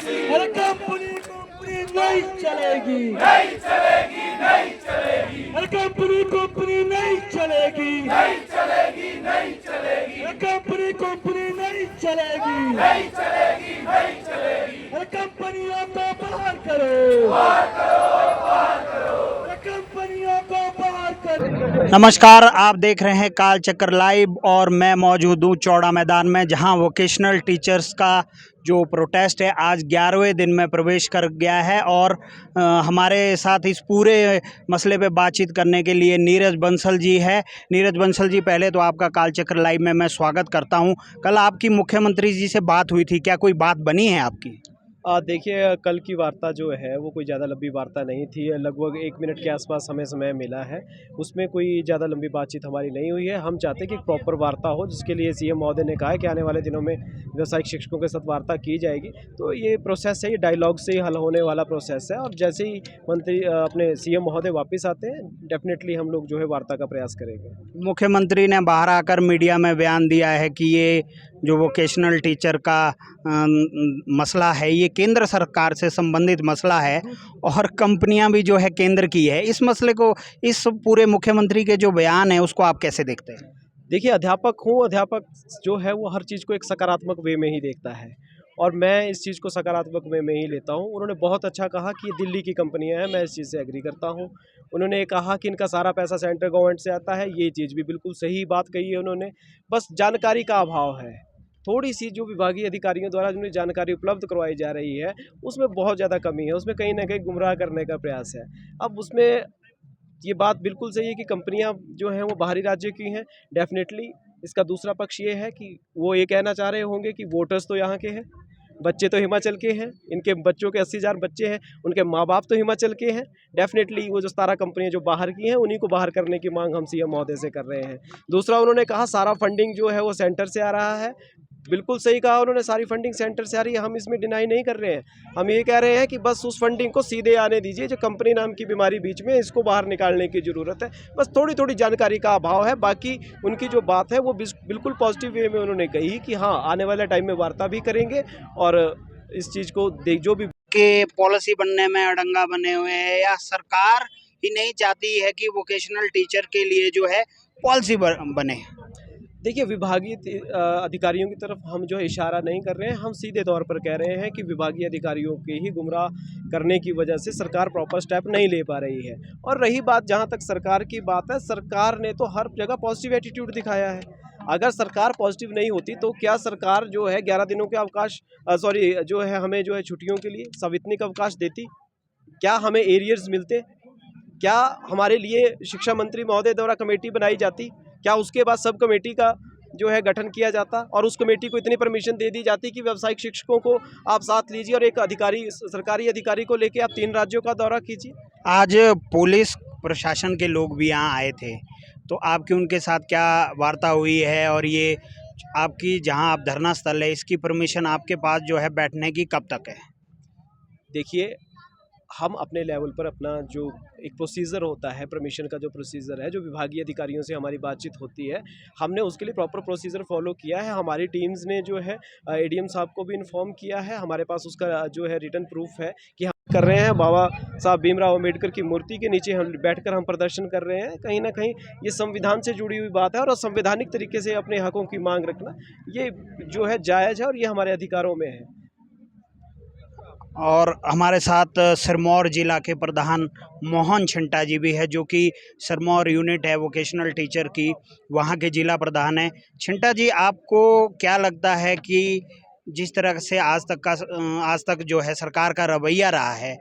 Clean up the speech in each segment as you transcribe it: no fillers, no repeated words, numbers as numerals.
अरे company company नहीं चलेगी, अरे कंपनी नहीं चलेगी, अरे कंपनी नहीं चलेगी, अरे कंपनियों को बाहर करो, अरे कंपनियों को बाहर करो। नमस्कार, आप देख रहे हैं काल चक्र लाइव और मैं मौजूद हूँ चौड़ा मैदान में, जहां वोकेशनल टीचर्स का जो प्रोटेस्ट है आज 11वें दिन में प्रवेश कर गया है। और हमारे साथ इस पूरे मसले पे बातचीत करने के लिए नीरज बंसल जी है। नीरज बंसल जी, पहले तो आपका काल चक्र लाइव में मैं स्वागत करता हूं। कल आपकी मुख्यमंत्री जी से बात हुई थी, क्या कोई बात बनी है आपकी? देखिए, कल की वार्ता जो है वो कोई ज़्यादा लंबी वार्ता नहीं थी। लगभग 1 मिनट के आसपास हमें समय मिला है। उसमें कोई ज़्यादा लंबी बातचीत हमारी नहीं हुई है। हम चाहते हैं कि एक प्रॉपर वार्ता हो, जिसके लिए सीएम महोदय ने कहा है कि आने वाले दिनों में व्यावसायिक शिक्षकों के साथ वार्ता की जाएगी। तो ये प्रोसेस है, ये डायलॉग से ही हल होने वाला प्रोसेस है। और जैसे ही अपने सीएम महोदय वापस आते हैं, डेफिनेटली हम लोग जो है वार्ता का प्रयास करेंगे। मुख्यमंत्री ने बाहर आकर मीडिया में बयान दिया है कि ये जो वोकेशनल टीचर का मसला है, ये केंद्र सरकार से संबंधित मसला है और कंपनियां भी जो है केंद्र की है। इस मसले को, इस पूरे मुख्यमंत्री के जो बयान है, उसको आप कैसे देखते हैं? देखिए, अध्यापक जो है वो हर चीज़ को एक सकारात्मक वे में ही देखता है और मैं इस चीज़ को सकारात्मक वे में ही लेता हूँ। उन्होंने बहुत अच्छा कहा कि ये दिल्ली की कंपनियाँ हैं, मैं इस चीज़ से एग्री करता हूँ। उन्होंने ये कहा कि इनका सारा पैसा सेंट्रल गवर्नमेंट से आता है, ये चीज़ भी बिल्कुल सही बात कही है उन्होंने। बस जानकारी का अभाव है। थोड़ी-सी जो विभागीय अधिकारियों द्वारा जिन्हें जानकारी उपलब्ध करवाई जा रही है, उसमें बहुत ज़्यादा कमी है, उसमें कहीं न कहीं गुमराह करने का प्रयास है। अब उसमें ये बात बिल्कुल सही है कि कंपनियां जो हैं वो बाहरी राज्य की हैं, डेफिनेटली। इसका दूसरा पक्ष ये है कि वो ये कहना चाह रहे होंगे कि वोटर्स तो यहाँ के हैं, बच्चे तो हिमाचल के हैं, इनके बच्चों के 80,000 बच्चे हैं, उनके माँ बाप तो हिमाचल के हैं। डेफिनेटली वो जो 17 कंपनियां जो बाहर की हैं, उन्हीं को बाहर करने की मांग हम सीएम महोदय से कर रहे हैं। दूसरा, उन्होंने कहा सारा फंडिंग जो है वो सेंटर से आ रहा है। बिल्कुल सही कहा उन्होंने, सारी फंडिंग सेंटर से आ रही है, हम इसमें डिनाई नहीं कर रहे हैं। हम ये कह रहे हैं कि बस उस फंडिंग को सीधे आने दीजिए, जो कंपनी नाम की बीमारी बीच में, इसको बाहर निकालने की ज़रूरत है। बस थोड़ी-थोड़ी जानकारी का अभाव है। बाकी उनकी जो बात है वो बिल्कुल पॉजिटिव वे में उन्होंने कही कि हाँ, आने वाले टाइम में वार्ता भी करेंगे और इस चीज़ को देख जो भी के पॉलिसी बनने में अड़ंगा बने हुए हैं, या सरकार ही नहीं चाहती है कि वोकेशनल टीचर के लिए जो है पॉलिसी बने? देखिए, विभागीय अधिकारियों की तरफ हम जो है इशारा नहीं कर रहे हैं, हम सीधे तौर पर कह रहे हैं कि विभागीय अधिकारियों के ही गुमराह करने की वजह से सरकार प्रॉपर स्टेप नहीं ले पा रही है। और रही बात, जहाँ तक सरकार की बात है, सरकार ने तो हर जगह पॉजिटिव एटीट्यूड दिखाया है। अगर सरकार पॉजिटिव नहीं होती तो क्या सरकार जो है 11 दिनों के अवकाश जो है हमें जो है छुट्टियों के लिए सवितनिक अवकाश देती? क्या हमें एरियर्स मिलते? क्या हमारे लिए शिक्षा मंत्री महोदय द्वारा कमेटी बनाई जाती? क्या उसके बाद सब कमेटी का जो है गठन किया जाता और उस कमेटी को इतनी परमिशन दे दी जाती कि व्यावसायिक शिक्षकों को आप साथ लीजिए और एक अधिकारी, सरकारी अधिकारी को लेके आप 3 राज्यों का दौरा कीजिए? आज पुलिस प्रशासन के लोग भी यहाँ आए थे, तो आपकी उनके साथ क्या वार्ता हुई है? और ये आपकी जहाँ आप धरना स्थल है, इसकी परमिशन आपके पास जो है बैठने की कब तक है? देखिए, हम अपने लेवल पर अपना जो एक प्रोसीजर होता है, परमिशन का जो प्रोसीजर है, जो विभागीय अधिकारियों से हमारी बातचीत होती है, हमने उसके लिए प्रॉपर प्रोसीजर फॉलो किया है। हमारी टीम्स ने जो है एडीएम साहब को भी इन्फॉर्म किया है। हमारे पास उसका जो है रिटन प्रूफ है कि हम कर रहे हैं। बाबा साहब भीमराव अम्बेडकर की मूर्ति के नीचे हम बैठकर हम प्रदर्शन कर रहे हैं। कहीं ना कहीं ये संविधान से जुड़ी हुई बात है और संवैधानिक तरीके से अपने हकों की मांग रखना, ये जो है जायज़ है और ये हमारे अधिकारों में है। और हमारे साथ सिरमौर जिला के प्रधान मोहन छिंटा जी भी है, जो कि सिरमौर यूनिट है वोकेशनल टीचर की, वहाँ के जिला प्रधान है। छिंटा जी, आपको क्या लगता है कि जिस तरह से आज तक जो है सरकार का रवैया रहा है,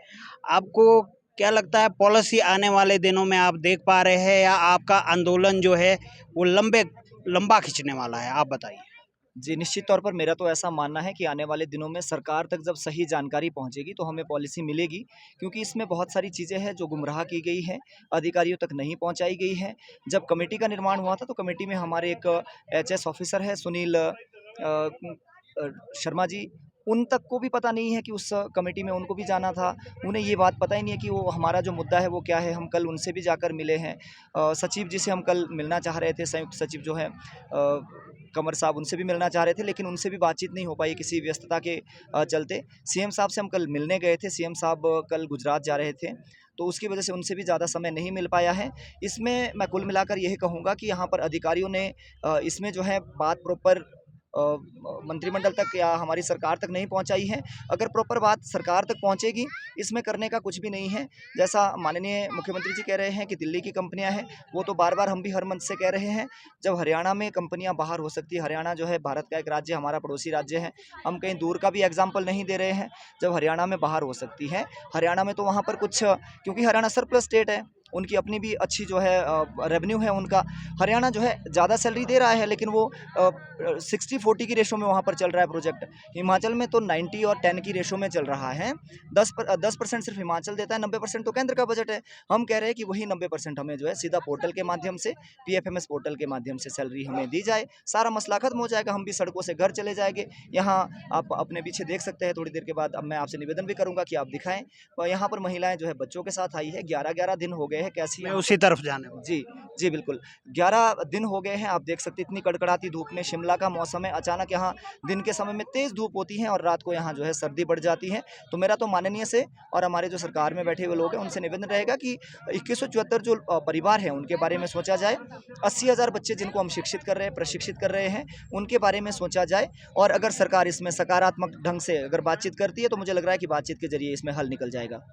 आपको क्या लगता है पॉलिसी आने वाले दिनों में आप देख पा रहे हैं, या आपका आंदोलन जो है वो लंबा खिंचने वाला है? आप बताइए। जी, निश्चित तौर पर मेरा तो ऐसा मानना है कि आने वाले दिनों में सरकार तक जब सही जानकारी पहुंचेगी तो हमें पॉलिसी मिलेगी, क्योंकि इसमें बहुत सारी चीज़ें हैं जो गुमराह की गई हैं, अधिकारियों तक नहीं पहुंचाई गई हैं। जब कमेटी का निर्माण हुआ था तो कमेटी में हमारे एक एचएस ऑफिसर है सुनील शर्मा जी, उन तक को भी पता नहीं है कि उस कमेटी में उनको भी जाना था। उन्हें ये बात पता ही नहीं है कि वो हमारा जो मुद्दा है वो क्या है। हम कल उनसे भी जाकर मिले हैं। सचिव जी से हम कल मिलना चाह रहे थे, संयुक्त सचिव जो है कंवर साहब, उनसे भी मिलना चाह रहे थे, लेकिन उनसे भी बातचीत नहीं हो पाई किसी व्यस्तता के चलते। सीएम साहब से हम कल मिलने गए थे, सीएम साहब कल गुजरात जा रहे थे, तो उसकी वजह से उनसे भी ज़्यादा समय नहीं मिल पाया है। इसमें मैं कुल मिलाकर यही कहूँगा कि यहाँ पर अधिकारियों ने इसमें जो है बात प्रॉपर मंत्रिमंडल तक या हमारी सरकार तक नहीं पहुंचाई है। अगर प्रॉपर बात सरकार तक पहुंचेगी, इसमें करने का कुछ भी नहीं है। जैसा माननीय मुख्यमंत्री जी कह रहे हैं कि दिल्ली की कंपनियां हैं, वो तो बार बार हम भी हर मंच से कह रहे हैं। जब हरियाणा में कंपनियां बाहर हो सकती है, हरियाणा जो है भारत का एक राज्य, हमारा पड़ोसी राज्य है, हम कहीं दूर का भी एग्जाम्पल नहीं दे रहे हैं। जब हरियाणा में बाहर हो सकती है, हरियाणा में तो वहाँ पर कुछ, क्योंकि हरियाणा सरप्लस स्टेट है, उनकी अपनी भी अच्छी जो है रेवेन्यू है उनका। हरियाणा जो है ज़्यादा सैलरी दे रहा है, लेकिन वो 60-40 की रेशो में वहाँ पर चल रहा है प्रोजेक्ट। हिमाचल में तो 90 और 10 की रेशो में चल रहा है। 10% सिर्फ हिमाचल देता है, 90% तो केंद्र का बजट है। हम कह रहे हैं कि वही 90% हमें जो है सीधा पोर्टल के माध्यम से, PFMS पोर्टल के माध्यम से सैलरी हमें दी जाए, सारा मसला खत्म हो जाएगा, हम भी सड़कों से घर चले जाएंगे। यहाँ आप अपने पीछे देख सकते हैं, थोड़ी देर के बाद अब मैं आपसे निवेदन भी करूँगा कि आप दिखाएँ। यहाँ पर महिलाएँ जो है बच्चों के साथ आई है, 11-11 दिन हो गए हैं। कैसी मैं उसी तरफ जाने वाला। जी, जी बिल्कुल। 11 दिन हो गए हैं, आप देख सकते हैं इतनी कड़कड़ाती धूप में। शिमला का मौसम है, अचानक यहाँ दिन के समय में तेज़ धूप होती है और रात को यहाँ जो है सर्दी बढ़ जाती है। तो मेरा तो माननीय से और हमारे जो सरकार में बैठे हुए लोग हैं, उनसे निवेदन रहेगा कि 2174 जो परिवार हैं, उनके बारे में सोचा जाए। 80,000 बच्चे जिनको हम शिक्षित कर रहे हैं, प्रशिक्षित कर रहे हैं, उनके बारे में सोचा जाए। और अगर सरकार इसमें सकारात्मक ढंग से अगर बातचीत करती है, तो मुझे लग रहा है कि बातचीत के ज़रिए इसमें हल निकल जाएगा।